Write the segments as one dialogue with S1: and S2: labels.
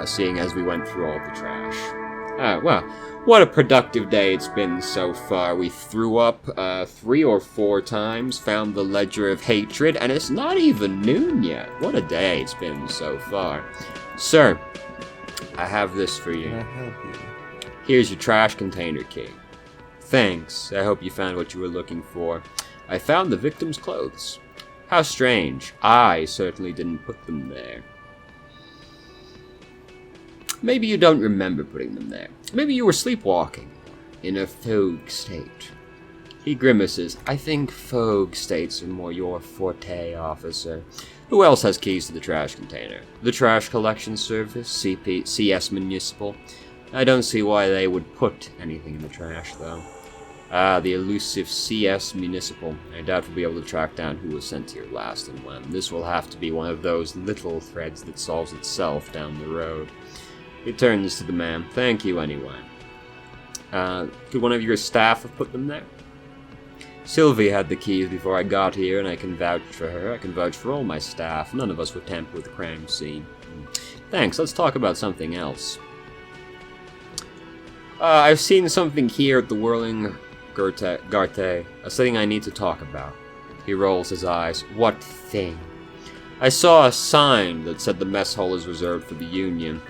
S1: seeing as we went through all the trash. Well, what a productive day it's been so far. We threw up 3 or 4 times, found the Ledger of Hatred, and it's not even noon yet. What a day it's been so far. Sir, I have this for you.
S2: Can I help you?
S1: Here's your trash container key. Thanks. I hope you found what you were looking for. I found the victim's clothes. How strange. I certainly didn't put them there. Maybe you don't remember putting them there. Maybe you were sleepwalking, in a fogue state. He grimaces. I think fogue states are more your forte, officer. Who else has keys to the trash container? The Trash Collection Service, CS Municipal. I don't see why they would put anything in the trash, though. The elusive CS Municipal. I doubt we'll be able to track down who was sent here last and when. This will have to be one of those little threads that solves itself down the road. He turns to the man. Thank you, anyway. Could one of your staff have put them there? Sylvie had the keys before I got here, and I can vouch for her. I can vouch for all my staff. None of us would tamper with the crime scene. Thanks, let's talk about something else. I've seen something here at the Whirling Garte. A thing I need to talk about. He rolls his eyes. What thing? I saw a sign that said the mess hall is reserved for the Union.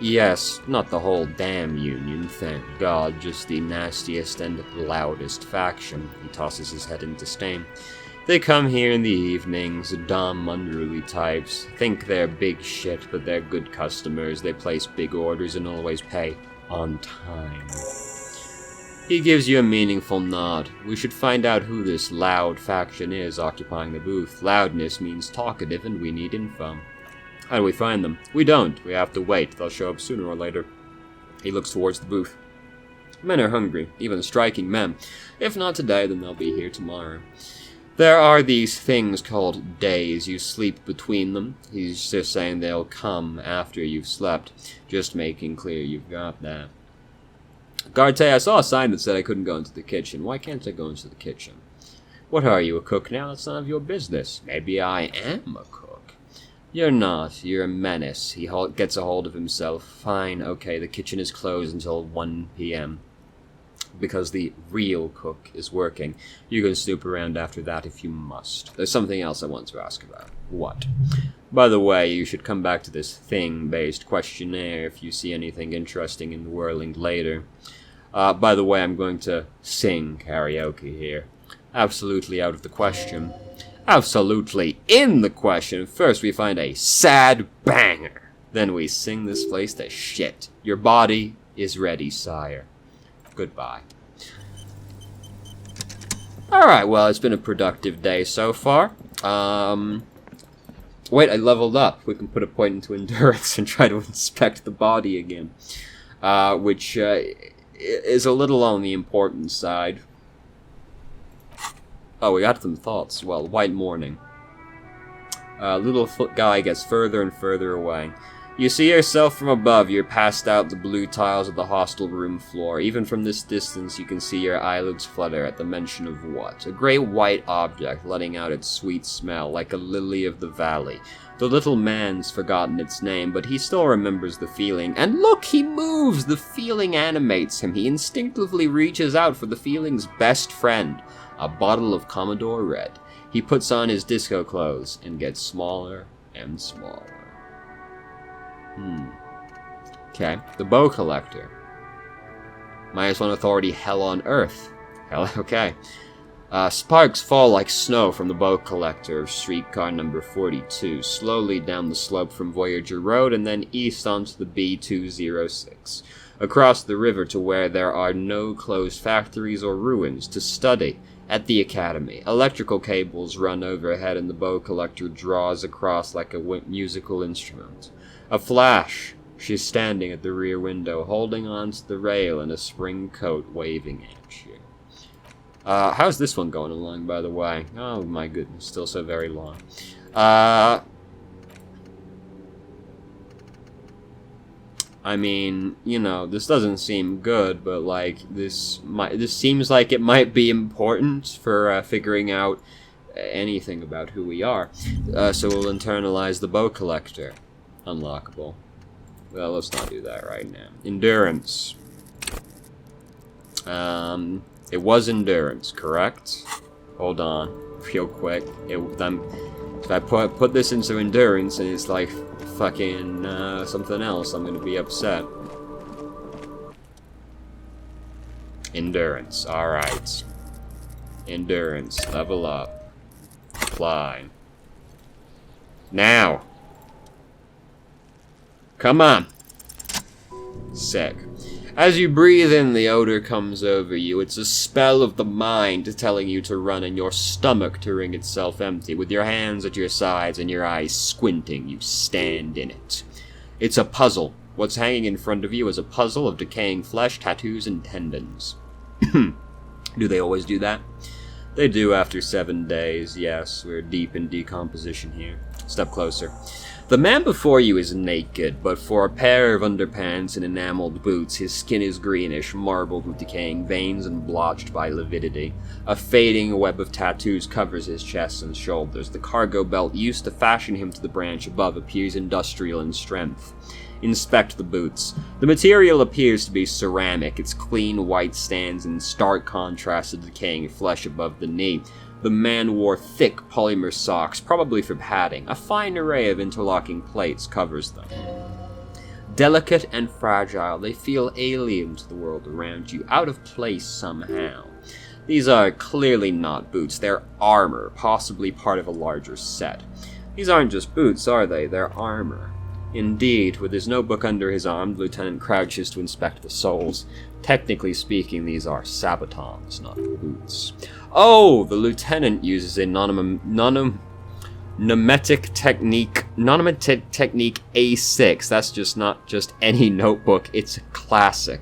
S1: Yes, not the whole damn Union, thank God, just the nastiest and loudest faction. He tosses his head in disdain. They come here in the evenings, dumb, unruly types. Think they're big shit, but they're good customers. They place big orders and always pay on time. He gives you a meaningful nod. We should find out who this loud faction is occupying the booth. Loudness means talkative, and we need info. How do we find them? We don't. We have to wait. They'll show up sooner or later. He looks towards the booth. Men are hungry, even striking men. If not today, then they'll be here tomorrow. There are these things called days. You sleep between them. He's just saying they'll come after you've slept. Just making clear you've got that. Garte, I saw a sign that said I couldn't go into the kitchen. Why can't I go into the kitchen? What are you, a cook now? That's none of your business. Maybe I am a cook. You're not. You're a menace. He gets a hold of himself. Fine, okay, the kitchen is closed until 1 p.m. Because the real cook is working. You can snoop around after that if you must. There's something else I want to ask about. What? By the way, you should come back to this thing-based questionnaire if you see anything interesting in the whirling later. By the way, I'm going to sing karaoke here. Absolutely out of the question. Absolutely in the question. First we find a sad banger. Then we sing this place to shit. Your body is ready, sire. Goodbye. Alright, well, it's been a productive day so far. Wait, I leveled up. We can put a point into endurance and try to inspect the body again. Which is a little on the important side. Oh, we got some thoughts. Well, white morning. Little foot guy gets further and further away. You see yourself from above. You're past out the blue tiles of the hostel room floor. Even from this distance, you can see your eyelids flutter at the mention of what? A great white object letting out its sweet smell, like a lily of the valley. The little man's forgotten its name, but he still remembers the feeling. And look, he moves! The feeling animates him. He instinctively reaches out for the feeling's best friend. A bottle of Commodore Red. He puts on his disco clothes and gets smaller and smaller. Okay, the bow collector. -1 authority, hell on earth. Hell, okay. Sparks fall like snow from the bow collector of streetcar number 42, slowly down the slope from Voyager Road and then east onto the B206. Across the river to where there are no closed factories or ruins, to study at the academy. Electrical cables run overhead and the bow collector draws across like a musical instrument. A flash. She's standing at the rear window, holding onto the rail in a spring coat, waving at you. How's this one going along, by the way? Oh my goodness, still so very long. I mean, you know, this doesn't seem good, but like this seems like it might be important for figuring out anything about who we are. So we'll internalize the bow collector. Unlockable. Well, let's not do that right now. Endurance. It was endurance, correct? Hold on, real quick. If I put this into endurance and it's like fucking something else, I'm gonna be upset. Endurance, alright. Endurance, level up. Apply. Now! Come on! Sick. As you breathe in, the odor comes over you. It's a spell of the mind telling you to run and your stomach to wring itself empty. With your hands at your sides and your eyes squinting, you stand in it. It's a puzzle. What's hanging in front of you is a puzzle of decaying flesh, tattoos, and tendons. Do they always do that? They do after 7 days, yes. We're deep in decomposition here. Step closer. The man before you is naked, but for a pair of underpants and enameled boots, his skin is greenish, marbled with decaying veins and blotched by lividity. A fading web of tattoos covers his chest and shoulders. The cargo belt used to fashion him to the branch above appears industrial in strength. Inspect the boots. The material appears to be ceramic. Its clean white stands in stark contrast to the decaying flesh above the knee. The man wore thick polymer socks, probably for padding. A fine array of interlocking plates covers them. Delicate and fragile, they feel alien to the world around you, out of place somehow. These are clearly not boots, they're armor, possibly part of a larger set. These aren't just boots, are they? They're armor. Indeed, with his notebook under his arm, the lieutenant crouches to inspect the soles. Technically speaking, these are sabatons, not boots. Oh, the lieutenant uses a nometic technique A6. That's not just any notebook, it's a classic.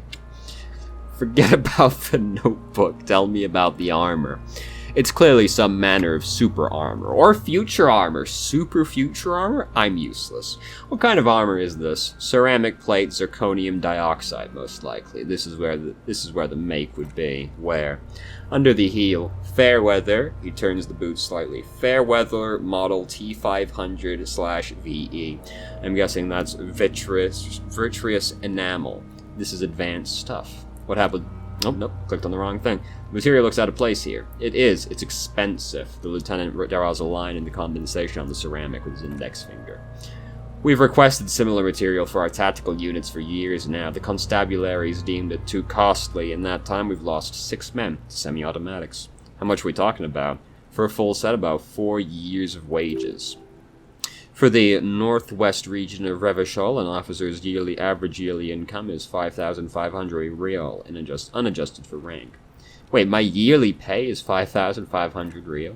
S1: Forget about the notebook, tell me about the armor. It's clearly some manner of super armor, or future armor. Super future armor? I'm useless. What kind of armor is this? Ceramic plate, zirconium dioxide, most likely. This is where the make would be. Where? Under the heel. Fairweather. He turns the boot slightly. Fairweather model T500/VE. I'm guessing that's vitreous enamel. This is advanced stuff. What happened? Oh, nope, clicked on the wrong thing. The material looks out of place here. It's expensive. The lieutenant draws a line in the condensation on the ceramic with his index finger. We've requested similar material for our tactical units for years now. The constabularies deemed it too costly. In that time, we've lost 6 men, semi-automatics. How much are we talking about? For a full set, about 4 years of wages. For the northwest region of Revachol, an officer's average yearly income is 5,500 real, unadjusted for rank. Wait, my yearly pay is 5,500 real?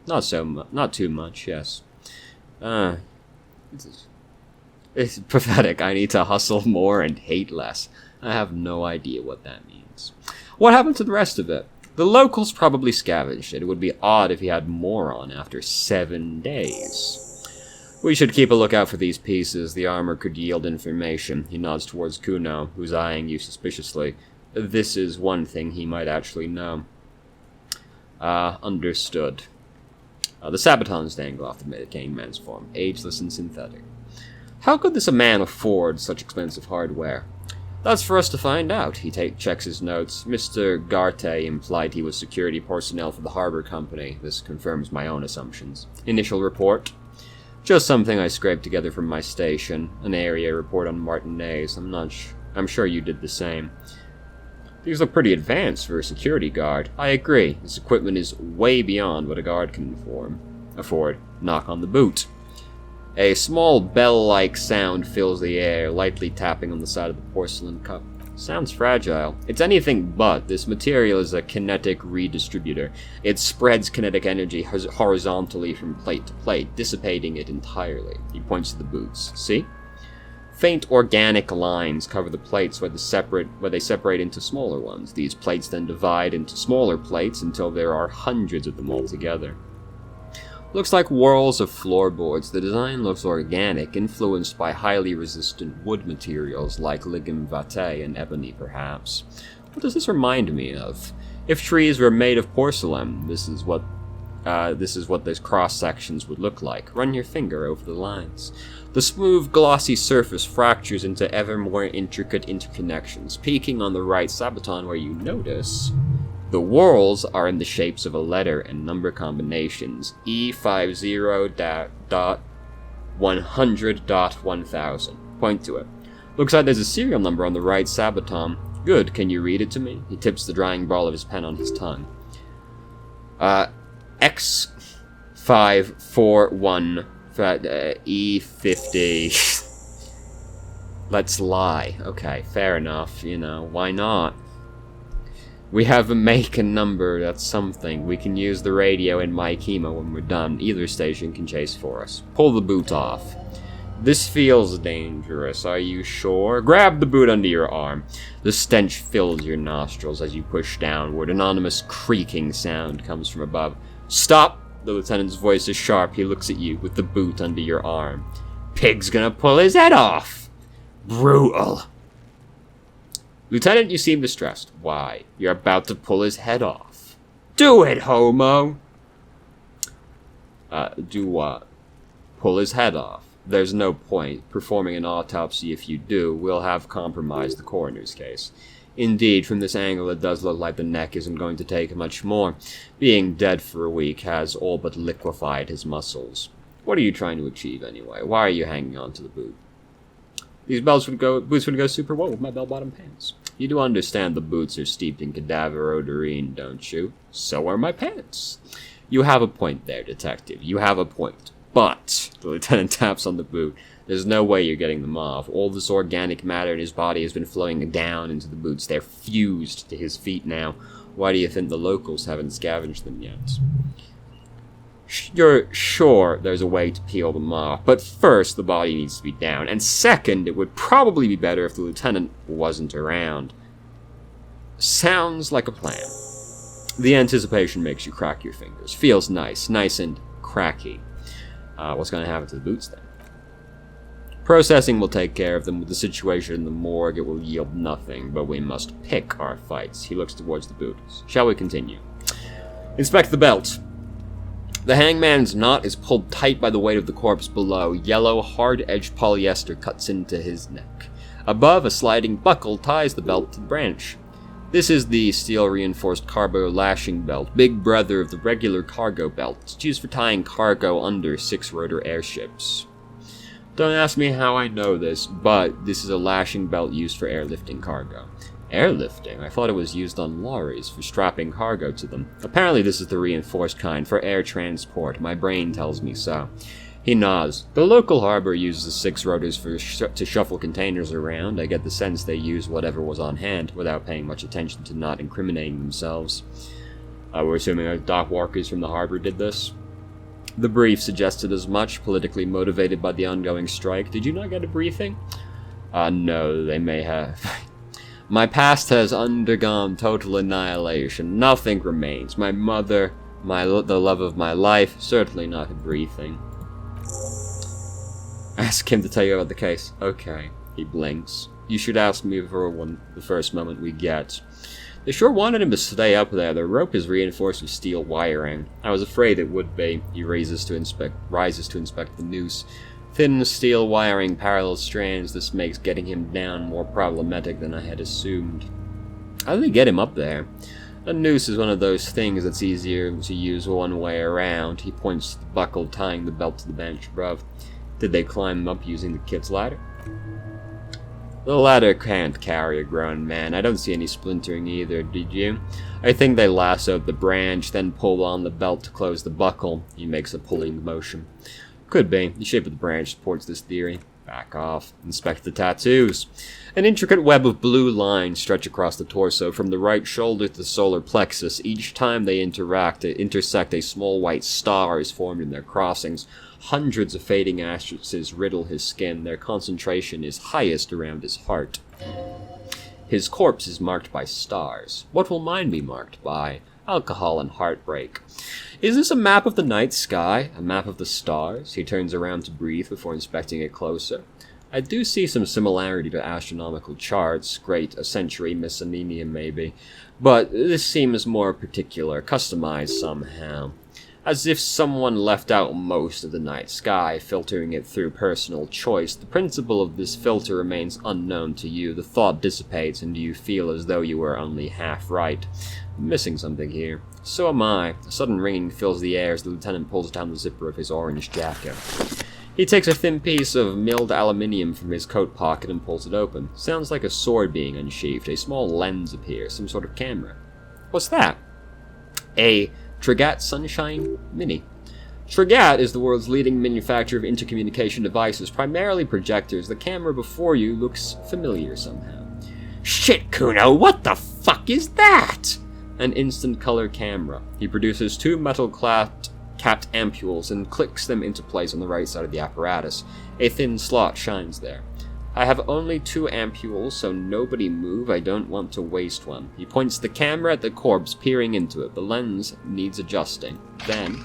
S1: Not too much, yes. It's pathetic. I need to hustle more and hate less. I have no idea what that means. What happened to the rest of it? The locals probably scavenged it. It would be odd if he had more on after 7 days. We should keep a lookout for these pieces. The armor could yield information. He nods towards Kuno, who's eyeing you suspiciously. This is one thing he might actually know. Understood. The sabatons dangle off the decaying man's form, ageless and synthetic. How could this man afford such expensive hardware? That's for us to find out. He checks his notes. Mr. Garte implied he was security personnel for the harbor company. This confirms my own assumptions. Initial report? Just something I scraped together from my station. An area report on Martinez. I'm sure you did the same. These look pretty advanced for a security guard. I agree. This equipment is way beyond what a guard can afford. Knock on the boot. A small bell-like sound fills the air, lightly tapping on the side of the porcelain cup. Sounds fragile. It's anything but. This material is a kinetic redistributor. It spreads kinetic energy horizontally from plate to plate, dissipating it entirely. He points to the boots. See? Faint organic lines cover the plates where they separate into smaller ones. These plates then divide into smaller plates until there are hundreds of them all together. Looks like whorls of floorboards. The design looks organic, influenced by highly resistant wood materials like ligum vitae and ebony, perhaps. What does this remind me of? If trees were made of porcelain, this is what This is what those cross-sections would look like. Run your finger over the lines. The smooth, glossy surface fractures into ever more intricate interconnections, peaking on the right sabaton where you notice the whorls are in the shapes of a letter and number combinations. E50.100.1000. Point to it. Looks like there's a serial number on the right sabaton. Good, can you read it to me? He tips the drying ball of his pen on his tongue. X541 E50. Let's lie. Okay, fair enough, why not? We have a make and number, that's something. We can use the radio in my chemo when we're done. Either station can chase for us. Pull the boot off. This feels dangerous, are you sure? Grab the boot under your arm. The stench fills your nostrils as you push downward. An ominous creaking sound comes from above. Stop! The lieutenant's voice is sharp. He looks at you with the boot under your arm. Pig's gonna pull his head off! Brutal! Lieutenant, you seem distressed. Why? You're about to pull his head off. Do it, homo! Do what? Pull his head off. There's no point performing an autopsy if you do. We'll have compromised the coroner's case. Indeed, from this angle it does look like the neck isn't going to take much more. Being dead for a week has all but liquefied his muscles. What are you trying to achieve anyway? Why are you hanging on to the boot? These boots would go super well with my bell-bottom pants. You do understand the boots are steeped in cadaver odorine, don't you? So are my pants. You have a point there, detective. You have a point. But, the lieutenant taps on the boot, there's no way you're getting them off. All this organic matter in his body has been flowing down into the boots. They're fused to his feet now. Why do you think the locals haven't scavenged them yet? You're sure there's a way to peel them off, but first the body needs to be down, and second, it would probably be better if the lieutenant wasn't around. Sounds like a plan. The anticipation makes you crack your fingers. Feels nice and cracky. What's going to happen to the boots then? Processing will take care of them. With the situation in the morgue, it will yield nothing, but we must pick our fights. He looks towards the boots. Shall we continue? Inspect the belt. The hangman's knot is pulled tight by the weight of the corpse below. Yellow, hard-edged polyester cuts into his neck. Above, a sliding buckle ties the belt to the branch. This is the steel-reinforced cargo lashing belt, big brother of the regular cargo belt. It's used for tying cargo under six-rotor airships. Don't ask me how I know this, but this is a lashing belt used for airlifting cargo. Airlifting? I thought it was used on lorries for strapping cargo to them. Apparently this is the reinforced kind, for air transport. My brain tells me so. He nods. The local harbor uses the six rotors to shuffle containers around. I get the sense they use whatever was on hand, without paying much attention to not incriminating themselves. We're assuming our dock workers from the harbor did this? The brief suggested as much, politically motivated by the ongoing strike. Did you not get a briefing? No, they may have. My past has undergone total annihilation. Nothing remains. My mother, the love of my life, certainly not a briefing. Ask him to tell you about the case. Okay. He blinks. You should ask me for the first moment we get. They sure wanted him to stay up there. The rope is reinforced with steel wiring. I was afraid it would be. He rises to inspect the noose. Thin steel wiring parallels strands. This makes getting him down more problematic than I had assumed. How do they get him up there? A noose is one of those things that's easier to use one way around. He points to the buckle tying the belt to the bench above. Did they climb up using the kid's ladder? The ladder can't carry a grown man. I don't see any splintering either, did you? I think they lassoed the branch, then pulled on the belt to close the buckle. He makes a pulling motion. Could be. The shape of the branch supports this theory. Back off. Inspect the tattoos. An intricate web of blue lines stretch across the torso from the right shoulder to the solar plexus. Each time they intersect, a small white star is formed in their crossings. Hundreds of fading asterisks riddle his skin. Their concentration is highest around his heart. His corpse is marked by stars. What will mine be marked by? Alcohol and heartbreak. Is this a map of the night sky? A map of the stars? He turns around to breathe before inspecting it closer. I do see some similarity to astronomical charts. Great, a century miscellaneum maybe. But this seems more particular, customized somehow. as if someone left out most of the night sky, filtering it through personal choice. The principle of this filter remains unknown to you. The thought dissipates, and you feel as though you were only half right. I'm missing something here. So am I. A sudden ringing fills the air as the lieutenant pulls down the zipper of his orange jacket. He takes a thin piece of milled aluminium from his coat pocket and pulls it open. Sounds like a sword being unsheathed. A small lens appears, some sort of camera. What's that? A Trigat Sunshine Mini. Trigat is the world's leading manufacturer of intercommunication devices, primarily projectors. The camera before you looks familiar somehow. Shit, Kuno, what the fuck is that? An instant color camera. He produces two metal-capped ampules and clicks them into place on the right side of the apparatus. A thin slot shines there. I have only 2 ampules, so nobody move. I don't want to waste one. He points the camera at the corpse, peering into it. The lens needs adjusting. Then,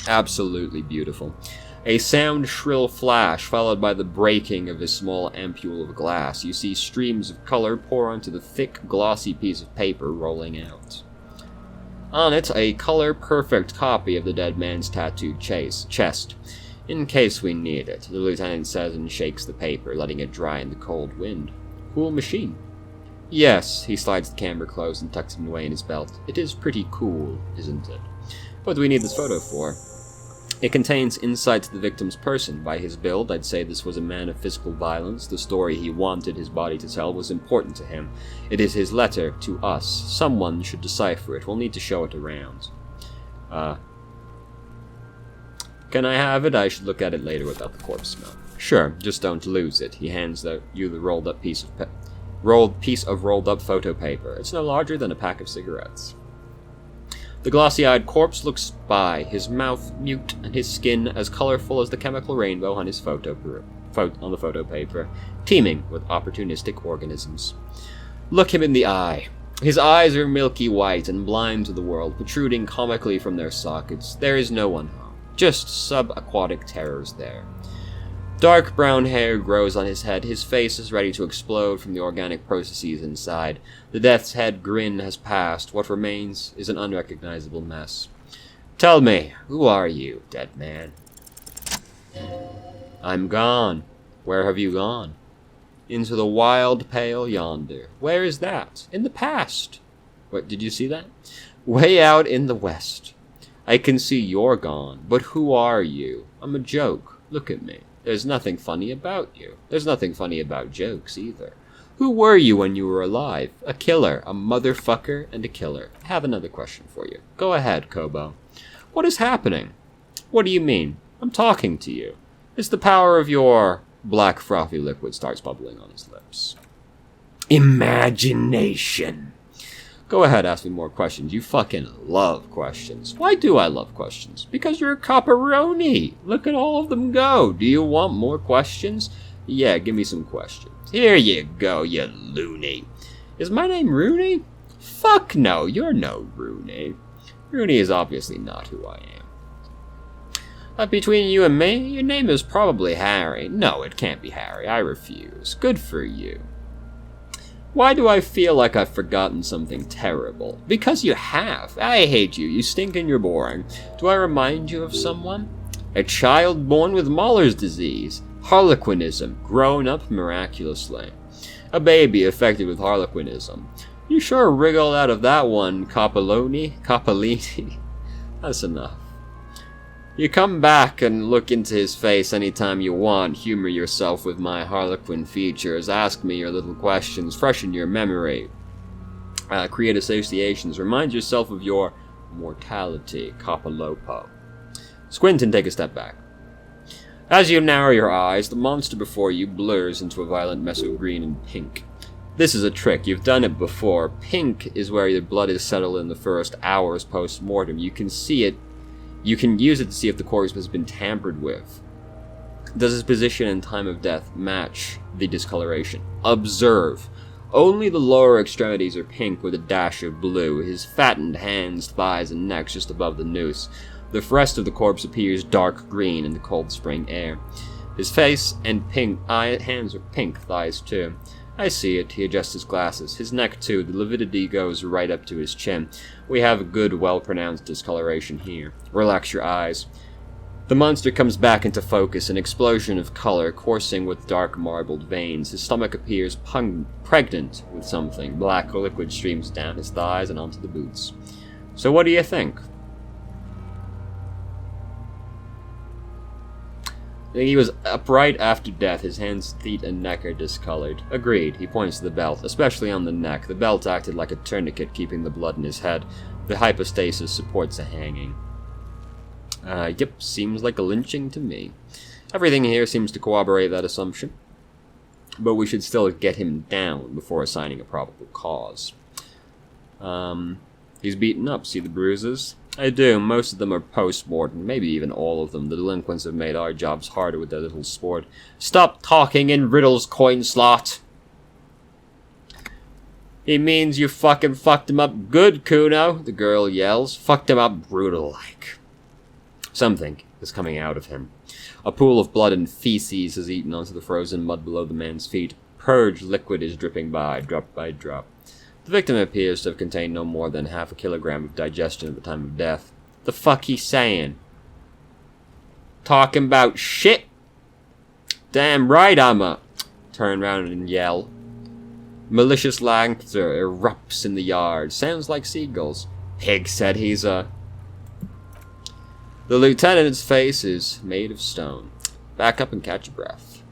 S1: absolutely beautiful. A sound shrill flash, followed by the breaking of a small ampule of glass. You see streams of color pour onto the thick, glossy piece of paper, rolling out. On it, a color-perfect copy of the dead man's tattooed chest. In case we need it, the lieutenant says and shakes the paper, letting it dry in the cold wind. Cool machine. Yes, he slides the camera closed and tucks it away in his belt. It is pretty cool, isn't it? What do we need this photo for? It contains insight to the victim's person. By his build, I'd say this was a man of physical violence. The story he wanted his body to tell was important to him. It is his letter to us. Someone should decipher it. We'll need to show it around. Can I have it? I should look at it later without the corpse smell. Sure, just don't lose it. He hands you the rolled piece of rolled up photo paper. It's no larger than a pack of cigarettes. The glossy-eyed corpse looks by, his mouth mute and his skin as colorful as the chemical rainbow on his on the photo paper, teeming with opportunistic organisms. Look him in the eye. His eyes are milky white and blind to the world, protruding comically from their sockets. There is no one home. Just subaquatic terrors there. Dark brown hair grows on his head. His face is ready to explode from the organic processes inside. The death's head grin has passed. What remains is an unrecognizable mess. Tell me, who are you, dead man? I'm gone. Where have you gone? Into the wild pale yonder. Where is that? In the past. What, did you see that? Way out in the west. I can see you're gone, but who are you? I'm a joke. Look at me. There's nothing funny about you. There's nothing funny about jokes, either. Who were you when you were alive? A killer, a motherfucker, and a killer. I have another question for you. Go ahead, Kobo. What is happening? What do you mean? I'm talking to you. It's the power of your... Black frothy liquid starts bubbling on his lips. Imagination. Go ahead, ask me more questions. You fucking love questions. Why do I love questions? Because you're a copperoni. Look at all of them go. Do you want more questions? Yeah, give me some questions. Here you go, you loony. Is my name Rooney? Fuck no, you're no Rooney. Rooney is obviously not who I am. But between you and me, your name is probably Harry. No, it can't be Harry. I refuse. Good for you. Why do I feel like I've forgotten something terrible? Because you have. I hate you. You stink and you're boring. Do I remind you of someone? A child born with Mahler's disease. Harlequinism. Grown up miraculously. A baby affected with harlequinism. You sure wriggled out of that one, Coppolini. That's enough. You come back and look into his face anytime you want, humor yourself with my harlequin features, ask me your little questions, freshen your memory, create associations, remind yourself of your mortality, Copolopo. Squint and take a step back. As you narrow your eyes, the monster before you blurs into a violent mess of green and pink. This is a trick, you've done it before. Pink is where your blood is settled in the first hours post-mortem. You can see it. You can use it to see if the corpse has been tampered with. Does his position and time of death match the discoloration? Observe. Only the lower extremities are pink with a dash of blue, his fattened hands, thighs, and neck just above the noose. The rest of the corpse appears dark green in the cold spring air. His face and hands are pink, thighs too. I see it. He adjusts his glasses. His neck, too. The lividity goes right up to his chin. We have a good, well-pronounced discoloration here. Relax your eyes. The monster comes back into focus, an explosion of color coursing with dark marbled veins. His stomach appears pregnant with something. Black liquid streams down his thighs and onto the boots. So what do you think? He was upright after death. His hands, feet, and neck are discolored. Agreed. He points to the belt, especially on the neck. The belt acted like a tourniquet, keeping the blood in his head. The hypostasis supports a hanging. Yep, seems like a lynching to me. Everything here seems to corroborate that assumption. But we should still get him down before assigning a probable cause. He's beaten up. See the bruises? I do. Most of them are post-mortem, maybe even all of them. The delinquents have made our jobs harder with their little sport. Stop talking in riddles, coin slot! He means you fucking fucked him up good, Kuno, the girl yells. Fucked him up brutal-like. Something is coming out of him. A pool of blood and feces has eaten onto the frozen mud below the man's feet. Purged liquid is dripping by, drop by drop. The victim appears to have contained no more than half a kilogram of digestion at the time of death. The fuck he saying? Talking about shit? Damn right I'ma turn around and yell. Malicious laughter erupts in the yard. Sounds like seagulls. Pig said he's a... The lieutenant's face is made of stone. Back up and catch your breath.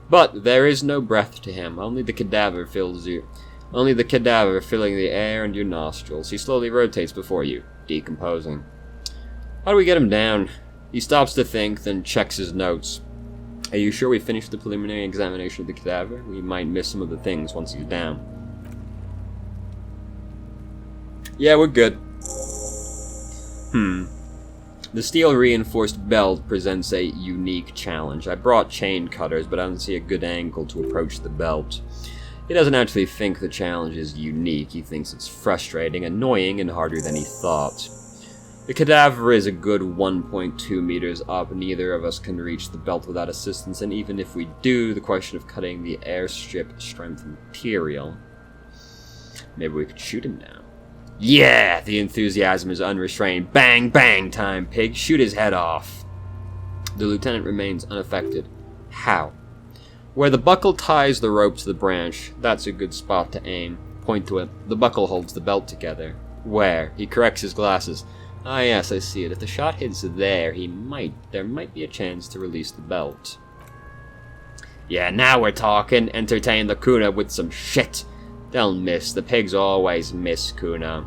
S1: But there is no breath to him. Only the cadaver fills you. Only the cadaver filling the air and your nostrils. He slowly rotates before you, decomposing. How do we get him down? He stops to think, then checks his notes. Are you sure we finished the preliminary examination of the cadaver? We might miss some of the things once he's down. Yeah, we're good. The steel-reinforced belt presents a unique challenge. I brought chain cutters, but I don't see a good angle to approach the belt. He doesn't actually think the challenge is unique. He thinks it's frustrating, annoying, and harder than he thought. The cadaver is a good 1.2 meters up. Neither of us can reach the belt without assistance, and even if we do, the question of cutting the airstrip strength material... Maybe we could shoot him now. Yeah! The enthusiasm is unrestrained. Bang, bang time, pig. Shoot his head off. The lieutenant remains unaffected. How? Where the buckle ties the rope to the branch, that's a good spot to aim. Point to it. The buckle holds the belt together. Where? He corrects his glasses. Ah yes, I see it. If the shot hits there might be a chance to release the belt. Yeah, now we're talking. Entertain the Kuna with some shit. They'll miss. The pigs always miss, Kuna.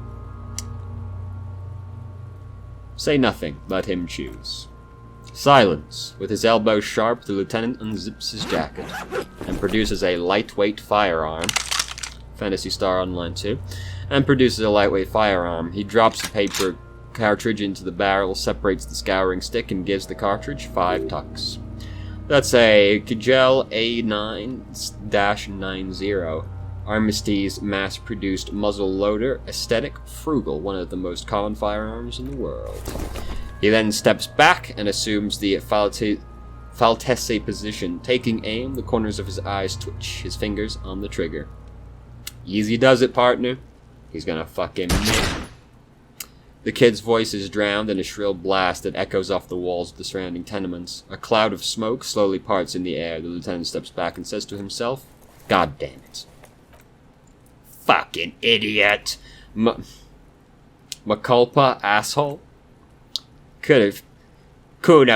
S1: Say nothing. Let him choose. Silence. With his elbow sharp, the lieutenant unzips his jacket and produces a lightweight firearm. Phantasy Star Online 2. And produces a lightweight firearm. He drops the paper cartridge into the barrel, separates the scouring stick, and gives the cartridge 5 tucks. That's a Kjell A9-90. Armistice mass-produced muzzle loader, aesthetic, frugal, one of the most common firearms in the world. He then steps back and assumes the Faltese position. Taking aim, the corners of his eyes twitch, his fingers on the trigger. Easy does it, partner. He's gonna fucking miss. The kid's voice is drowned in a shrill blast that echoes off the walls of the surrounding tenements. A cloud of smoke slowly parts in the air. The lieutenant steps back and says to himself, God damn it. Fucking idiot. Maculpa, asshole. Kuno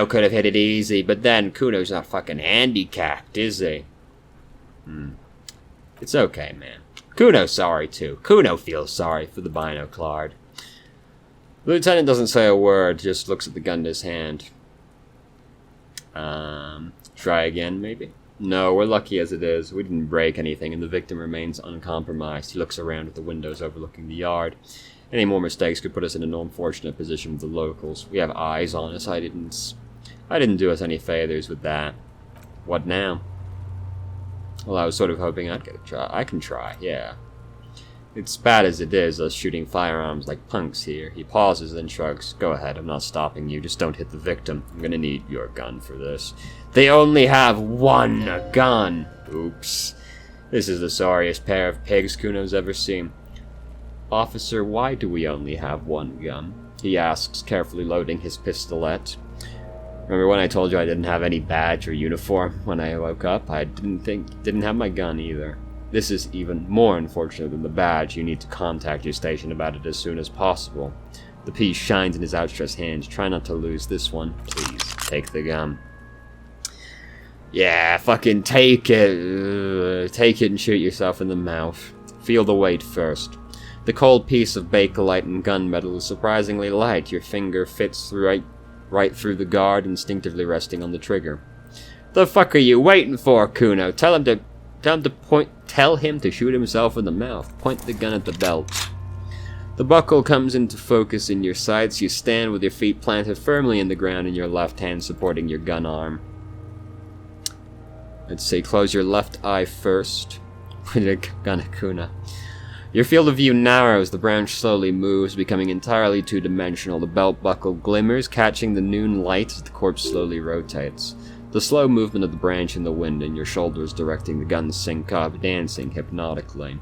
S1: could have hit it easy, but then Kuno's not fucking handicapped, is he? It's okay, man. Kuno's sorry, too. Kuno feels sorry for the binoclard. The lieutenant doesn't say a word, just looks at the gun in his hand. Try again, maybe? No, we're lucky as it is. We didn't break anything, and the victim remains uncompromised. He looks around at the windows overlooking the yard. Any more mistakes could put us in an unfortunate position with the locals. We have eyes on us. I didn't do us any favors with that. What now? Well, I was sort of hoping I'd get a try. I can try, yeah. It's bad as it is, us shooting firearms like punks here. He pauses, then shrugs. Go ahead, I'm not stopping you. Just don't hit the victim. I'm gonna need your gun for this. They only have one gun. Oops. This is the sorriest pair of pigs Kuno's ever seen. Officer, why do we only have one gun? He asks, carefully loading his pistolet. Remember when I told you I didn't have any badge or uniform when I woke up? I didn't have my gun either. This is even more unfortunate than the badge. You need to contact your station about it as soon as possible. The piece shines in his outstretched hands. Try not to lose this one. Please, take the gun. Yeah, fucking take it. Take it and shoot yourself in the mouth. Feel the weight first. The cold piece of bakelite and gunmetal is surprisingly light. Your finger fits right through the guard, instinctively resting on the trigger. The fuck are you waiting for, Kuno? Tell him to shoot himself in the mouth. Point the gun at the belt. The buckle comes into focus in your sights. You stand with your feet planted firmly in the ground and your left hand supporting your gun arm. I'd say close your left eye first. With a gun at Kuno. Your field of view narrows, the branch slowly moves, becoming entirely two-dimensional. The belt buckle glimmers, catching the noon light as the corpse slowly rotates. The slow movement of the branch in the wind and your shoulders directing the gun sync up, dancing hypnotically.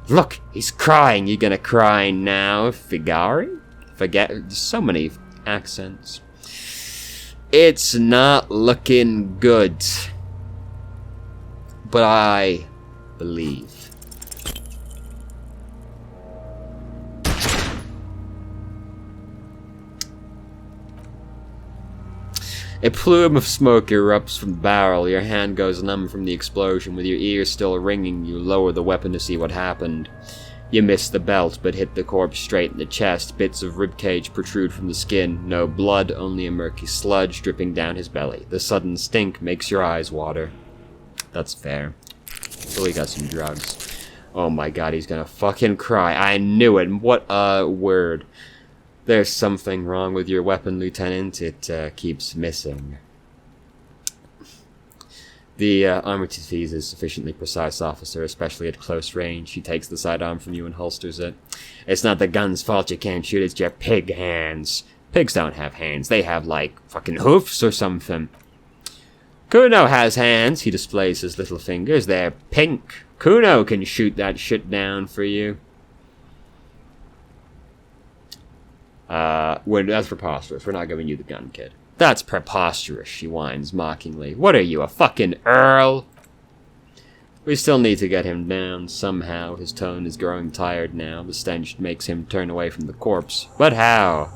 S1: Look, he's crying. You gonna cry now, Figari? Forget, so many accents. It's not looking good. But I believe. A plume of smoke erupts from the barrel. Your hand goes numb from the explosion. With your ears still ringing, you lower the weapon to see what happened. You miss the belt, but hit the corpse straight in the chest. Bits of ribcage protrude from the skin. No blood, only a murky sludge dripping down his belly. The sudden stink makes your eyes water. That's fair. So he got some drugs. Oh my god, he's gonna fucking cry. I knew it. What a word. There's something wrong with your weapon, Lieutenant. It keeps missing. The armor disease is sufficiently precise, officer, especially at close range. He takes the sidearm from you and holsters it. It's not the gun's fault you can't shoot, it's your pig hands. Pigs don't have hands. They have, like, fucking hoofs or something. Kuno has hands. He displays his little fingers. They're pink. Kuno can shoot that shit down for you. That's preposterous. We're not giving you the gun, kid. That's preposterous, she whines mockingly. What are you, a fucking earl? We still need to get him down, somehow. His tone is growing tired now. The stench makes him turn away from the corpse. But how?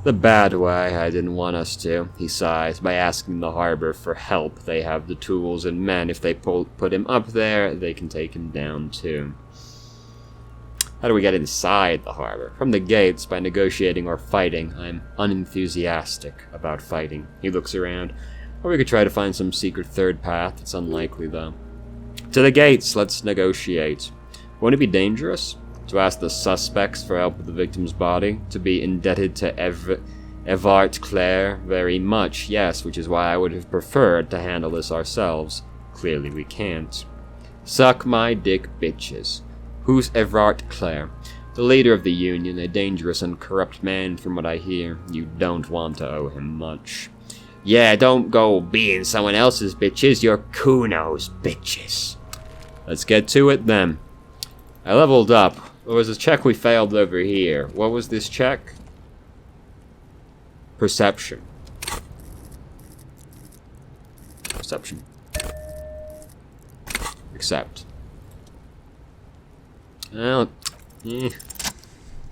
S1: The bad way. I didn't want us to. He sighs. By asking the harbor for help. They have the tools and men. If they put him up there, they can take him down too. How do we get inside the harbor? From the gates, by negotiating or fighting. I'm unenthusiastic about fighting. He looks around. Or we could try to find some secret third path. It's unlikely, though. To the gates, let's negotiate. Won't it be dangerous? To ask the suspects for help with the victim's body? To be indebted to Evart Claire? Very much, yes, which is why I would have preferred to handle this ourselves. Clearly we can't. Suck my dick, bitches. Who's Evart Claire? The leader of the Union, a dangerous and corrupt man from what I hear. You don't want to owe him much. Yeah, don't go being someone else's bitches, you're Kuno's bitches. Let's get to it then. I leveled up. There was a check we failed over here. What was this check? Perception. Perception. Accept. Well,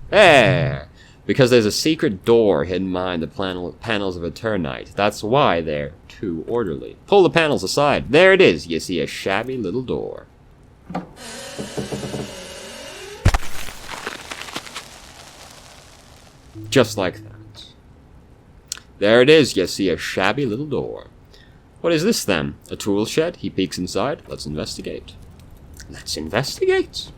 S1: There! Because there's a secret door hidden behind the panels of Eternite. That's why they're too orderly. Pull the panels aside. There it is. You see a shabby little door. Just like that. There it is. You see a shabby little door. What is this then? A tool shed? He peeks inside. Let's investigate. Let's investigate.